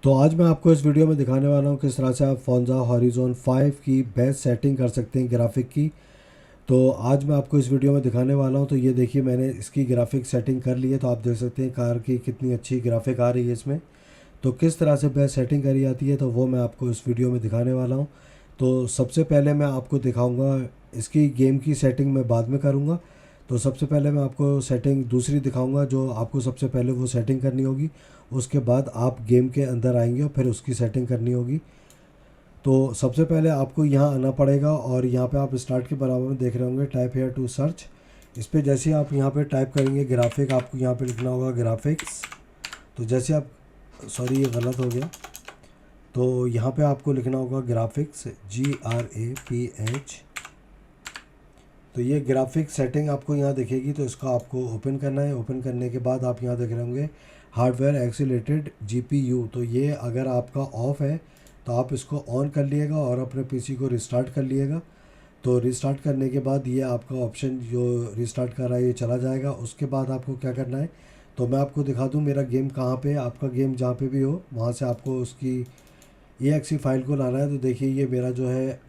तो आज मैं आपको इस वीडियो में दिखाने वाला हूँ किस तरह से आप फोर्जा हॉरिजॉन 5 की बेस्ट सेटिंग कर सकते हैं ग्राफिक की। तो आज मैं आपको इस वीडियो में दिखाने वाला हूँ। तो ये देखिए, मैंने इसकी ग्राफिक सेटिंग कर ली है। तो आप देख सकते हैं कार की कितनी अच्छी ग्राफिक आ रही है इसमें। तो किस तरह से बेस्ट सेटिंग करी जाती है तो वो मैं आपको इस वीडियो में दिखाने वाला हूँ। तो सबसे पहले मैं आपको दिखाऊँगा, इसकी गेम की सेटिंग मैं बाद में करूँगा। तो सबसे पहले मैं आपको सेटिंग दूसरी दिखाऊंगा जो आपको सबसे पहले वो सेटिंग करनी होगी। उसके बाद आप गेम के अंदर आएंगे और फिर उसकी सेटिंग करनी होगी। तो सबसे पहले आपको यहाँ आना पड़ेगा और यहाँ पे आप स्टार्ट के बराबर में देख रहे होंगे टाइप हेयर टू सर्च। इस पर जैसे आप यहाँ पे टाइप करेंगे ग्राफिक, आपको यहाँ पे लिखना होगा ग्राफिक्स। तो जैसे आप, सॉरी ये गलत हो गया, तो यहाँ पे आपको लिखना होगा ग्राफिक्स, GRAPH। तो ये ग्राफिक सेटिंग आपको यहाँ दिखेगी। तो इसको आपको ओपन करना है। ओपन करने के बाद आप यहाँ देख रहे होंगे हार्डवेयर एक्सीलेटेड GPU। तो ये अगर आपका ऑफ है तो आप इसको ऑन कर लिएगा और अपने पीसी को रिस्टार्ट कर लिएगा। तो रिस्टार्ट करने के बाद ये आपका ऑप्शन जो रिस्टार्ट कर रहा है ये चला जाएगा। उसके बाद आपको क्या करना है, तो मैं आपको दिखा दूँ मेरा गेम कहाँ पे है। आपका गेम जहाँ पे भी हो वहाँ से आपको उसकी EXE फाइल को लाना है। तो देखिए ये मेरा जो है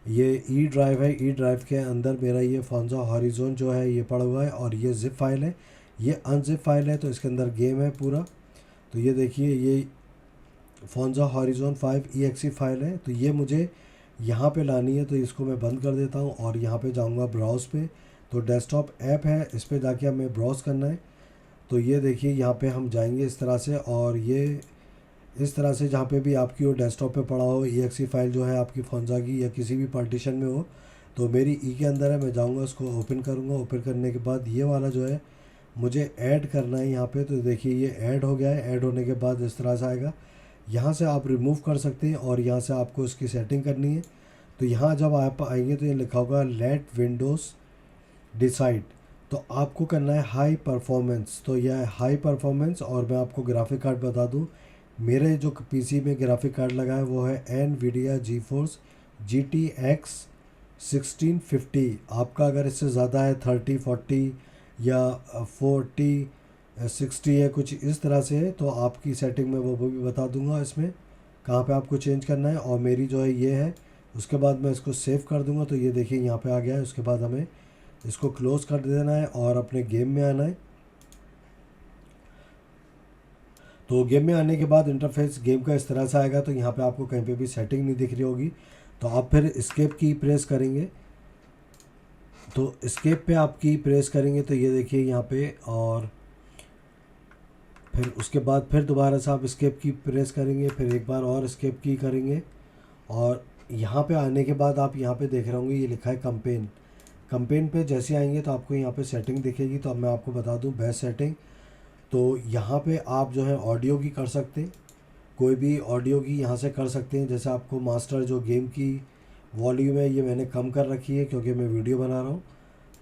ये ई ड्राइव है। ई ड्राइव के अंदर मेरा ये फोर्जा हॉरिजॉन जो है ये पड़ा हुआ है और ये जिप फाइल है, ये अनजिप फाइल है। तो इसके अंदर गेम है पूरा। तो ये देखिए ये फोर्जा हॉरिजॉन 5 EXE फाइल है। तो ये मुझे यहाँ पे लानी है। तो इसको मैं बंद कर देता हूँ और यहाँ पे जाऊँगा ब्राउज़ पे। तो डेस्कटॉप ऐप है, इस पर जाके हमें ब्राउज़ करना है। तो ये देखिए यहाँ पे हम जाएंगे इस तरह से, और ये इस तरह से जहाँ पे भी आपकी वो डेस्कटॉप पे पड़ा हो EXE फाइल जो है आपकी फोर्जा की या किसी भी पार्टीशन में हो, तो मेरी के अंदर है। मैं जाऊँगा उसको ओपन करूँगा। ओपन करने के बाद ये वाला जो है मुझे ऐड करना है यहाँ पे। तो देखिए ये ऐड हो गया है। ऐड होने के बाद इस तरह से आएगा। यहाँ से आप रिमूव कर सकते हैं और यहाँ से आपको इसकी सेटिंग करनी है। तो यहाँ जब आप आएंगे तो ये लिखा होगा लेट विंडोज़ डिसाइड। तो आपको करना है हाई परफॉर्मेंस। तो यह है हाई परफॉर्मेंस। और मैं आपको ग्राफिक कार्ड बता दूँ, मेरे जो पीसी में ग्राफिक कार्ड लगा है वो है NVIDIA GeForce GTX 1650। आपका अगर इससे ज़्यादा है 30 40 या 40 60 है कुछ इस तरह से है, तो आपकी सेटिंग में वो भी बता दूंगा इसमें कहाँ पे आपको चेंज करना है। और मेरी जो है ये है। उसके बाद मैं इसको सेव कर दूंगा। तो ये देखिए यहाँ पे आ गया है। उसके बाद हमें इसको क्लोज़ कर देना है और अपने गेम में आना है। तो गेम में आने के बाद इंटरफेस गेम का इस तरह से आएगा। तो यहाँ पे आपको कहीं पे भी सेटिंग नहीं दिख रही होगी। तो आप फिर एस्केप की प्रेस करेंगे। तो एस्केप पे आप की प्रेस करेंगे तो ये देखिए यहाँ पे, और फिर उसके बाद फिर दोबारा से आप एस्केप की प्रेस करेंगे, फिर एक बार और एस्केप की करेंगे। और यहाँ पे आने के बाद आप यहाँ पे देख रहे होंगे ये लिखा है कंपेन। कंपेन पे जैसे आएंगे तो आपको यहाँ पे सेटिंग दिखेगी। तो अब मैं आपको बता दूँ बेस्ट सेटिंग। तो यहाँ पे आप जो है ऑडियो की कर सकते हैं, कोई भी ऑडियो की यहाँ से कर सकते हैं। जैसे आपको मास्टर जो गेम की वॉल्यूम है ये मैंने कम कर रखी है क्योंकि मैं वीडियो बना रहा हूँ।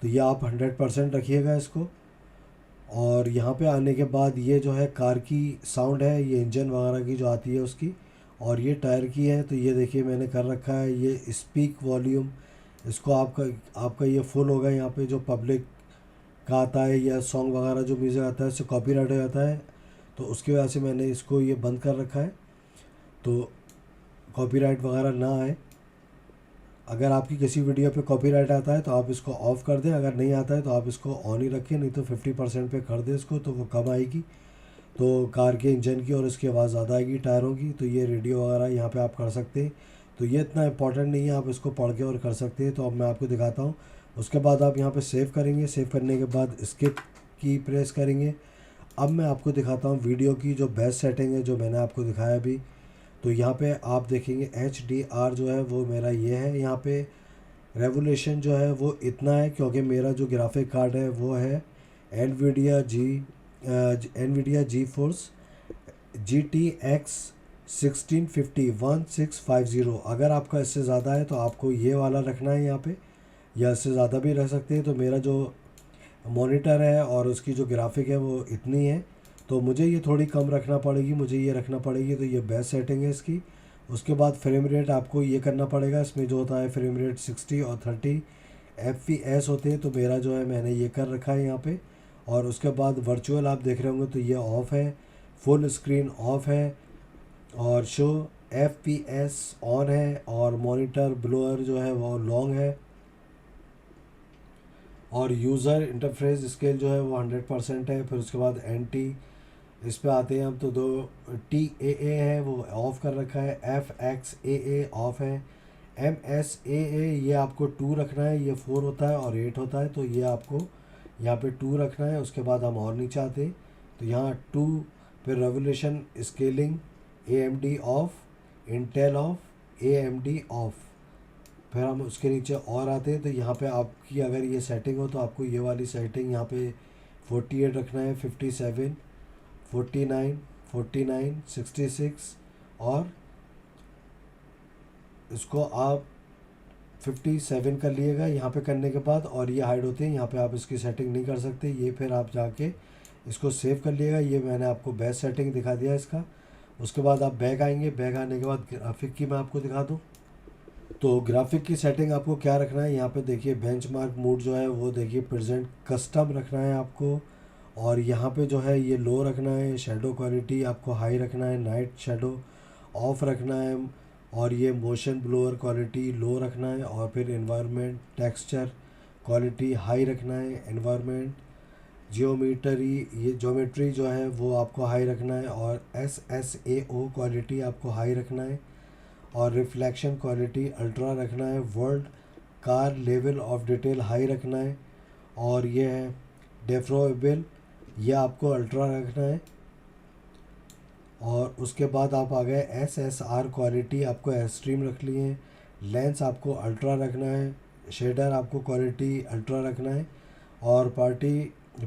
तो ये आप 100% रखिएगा इसको। और यहाँ पे आने के बाद ये जो है कार की साउंड है, ये इंजन वगैरह की जो आती है उसकी, और ये टायर की है। तो ये देखिए मैंने कर रखा है ये स्पीक वॉल्यूम। इसको आपका ये फुल होगा। यहाँ पे जो पब्लिक का आता है या सॉन्ग वगैरह जो म्यूज़िक आता है उससे कॉपीराइट हो जाता है। तो उसकी वजह से मैंने इसको ये बंद कर रखा है, तो कॉपीराइट वगैरह ना आए। अगर आपकी किसी वीडियो पे कॉपीराइट आता है तो आप इसको ऑफ़ कर दें, अगर नहीं आता है तो आप इसको ऑन ही रखें, नहीं तो 50% पे कर दें इसको, तो वो कम आएगी। तो कार के इंजन की और इसकी आवाज़ ज़्यादा आएगी टायरों की। तो ये रेडियो वगैरह यहाँ पे आप कर सकते हैं। तो ये इतना इंपॉर्टेंट नहीं है, आप इसको पढ़ के और कर सकते हैं। तो अब मैं आपको दिखाता हूँ। उसके बाद आप यहाँ पे सेव करेंगे। सेव करने के बाद स्किप की प्रेस करेंगे। अब मैं आपको दिखाता हूँ वीडियो की जो बेस्ट सेटिंग है जो मैंने आपको दिखाया अभी। तो यहाँ पे आप देखेंगे HDR जो है वो मेरा ये है। यहाँ पे रेवोल्यूशन जो है वो इतना है क्योंकि मेरा जो ग्राफिक कार्ड है वो है NVIDIA GeForce GTX 1650। अगर आपका इससे ज़्यादा है तो आपको ये वाला रखना है यहाँ पे, या इससे ज़्यादा भी रख सकते हैं। तो मेरा जो मॉनिटर है और उसकी जो ग्राफिक है वो इतनी है। तो मुझे ये थोड़ी कम रखना पड़ेगी, मुझे ये रखना पड़ेगी। तो ये बेस्ट सेटिंग है इसकी। उसके बाद फ्रेम रेट आपको ये करना पड़ेगा। इसमें जो होता है फ्रेम रेट 60 और 30 FPS होते हैं। तो मेरा जो है मैंने ये कर रखा है यहाँ पे। और उसके बाद वर्चुअल आप देख रहे होंगे तो ये ऑफ़ है, फुल स्क्रीन ऑफ है, और शो FPS ऑन है, और मॉनिटर ब्लोअर जो है वो लॉन्ग है, और यूज़र इंटरफेस स्केल जो है वो 100% है। फिर उसके बाद एंटी, इस पे आते हैं हम तो दो TAA है वो ऑफ़ कर रखा है, FXAA ऑफ है, MSAA ये आपको 2 रखना है, ये 4 होता है और 8 होता है, तो ये आपको यहाँ पे 2 रखना है। उसके बाद हम और नीचे आते हैं तो यहाँ 2, फिर revolution scaling AMD of, Intel of, AMD of. फिर हम उसके नीचे और आते हैं तो यहाँ पे आपकी अगर ये सेटिंग हो तो आपको ये वाली सेटिंग यहाँ पे 48 रखना है, 57, 49, 49, 66, और इसको आप 57 कर लिएगा यहाँ पे करने के बाद। और ये हाइड होते हैं, यहाँ पे आप इसकी सेटिंग नहीं कर सकते, ये फिर आप जाके इसको सेव कर लिएगा। ये मैंने आपको बेस्ट सेटिंग दिखा दिया इसका। उसके बाद आप बैक आएंगे, बैक आने के बाद ग्राफिक की मैं आपको दिखा दूँ। तो ग्राफिक की सेटिंग आपको क्या रखना है, यहाँ पे देखिए बेंचमार्क मोड जो है वो देखिए प्रेजेंट कस्टम रखना है आपको। और यहाँ पे जो है ये लो रखना है, शेडो क्वालिटी आपको हाई रखना है, नाइट शेडो ऑफ रखना है, और ये मोशन ब्लोअर क्वालिटी लो रखना है, और फिर एनवायरनमेंट टेक्सचर क्वालिटी हाई रखना है, एनवायरनमेंट जियोमेट्री, ये ज्योमेट्री जो है वो आपको हाई रखना है, और SSAO क्वालिटी आपको हाई रखना है, और रिफ्लेक्शन क्वालिटी अल्ट्रा रखना है, world car level of detail high रखना है, और ये है डेफ्रोएबल, ये आपको अल्ट्रा रखना है। और उसके बाद आप आ गए SSR क्वालिटी आपको एक्सट्रीम रख लिए हैं, लेंस आपको अल्ट्रा रखना है, शेडर आपको क्वालिटी अल्ट्रा रखना है, और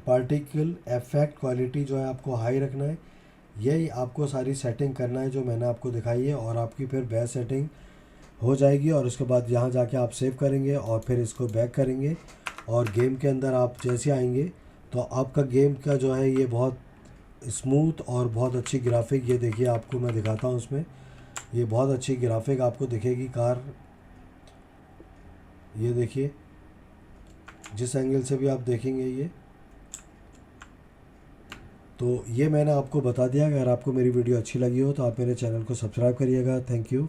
पार्टिकल इफेक्ट क्वालिटी जो है आपको हाई रखना है। यही आपको सारी सेटिंग करना है जो मैंने आपको दिखाई है, और आपकी फिर बेस्ट सेटिंग हो जाएगी। और उसके बाद यहाँ जाके आप सेव करेंगे और फिर इसको बैक करेंगे, और गेम के अंदर आप जैसे आएंगे तो आपका गेम का जो है ये बहुत स्मूथ और बहुत अच्छी ग्राफिक, ये देखिए आपको मैं दिखाता हूँ उसमें, ये बहुत अच्छी ग्राफिक आपको दिखेगी कार। ये देखिए जिस एंगल से भी आप देखेंगे ये, तो ये मैंने आपको बता दिया। अगर आपको मेरी वीडियो अच्छी लगी हो तो आप मेरे चैनल को सब्सक्राइब करिएगा। Thank you.